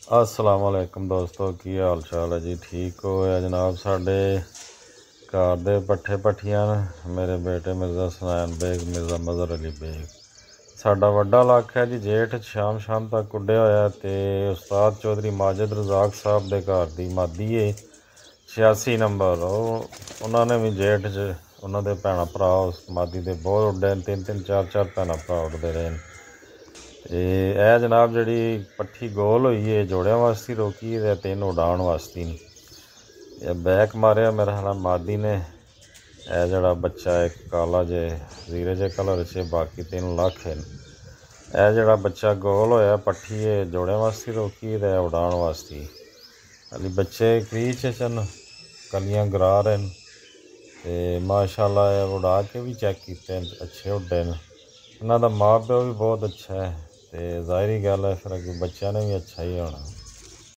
अस्सलाम वालेकुम दोस्तों, की हाल चाल है जी? ठीक हो या जनाब? साढ़े घर दे पट्ठे पट्ठियां मेरे बेटे मिर्ज़ा सुनैन बेग, मिर्ज़ा मज़हर अली बेग। साडा वड्डा इलाका है जी। जेठ शाम शाम तक उड्डिया होया ते उस्ताद चौधरी माजिद रज़ाक साहब दे घर दी मादी है 86 नंबर। उन्होंने भी जेठ च उन्हों दे भैन भरा उस मादी दे बहुत उड्डे, तीन तीन चार चार भैन भरा उड्डते रहे। ते ए जनाब जी पट्ठी गोल हुई है जोड़ियां वास्ते रोकी है, तीन उड़ान वास्ते नहीं। बैक मारिया मेरे ख्याल मादी ने। ए जड़ा बच्चा एक काला जे जीरे जे कलर से, बाकी तीन लख है। ए जड़ा बच्चा गोल होया पट्ठी है जोड़ियां वास्ते रोकी है, उड़ान वास्ते। हाली बच्चे क्रीच चन, कलियां गरा रहे हैं। ते माशाल्लाह उड़ा के भी चेक किए, अच्छे उड्डे न। इन्हों का माँ प्यो भी बहुत अच्छा है, तो जाहिर गल है फिर अगे बच्चों ने भी अच्छा ही होना।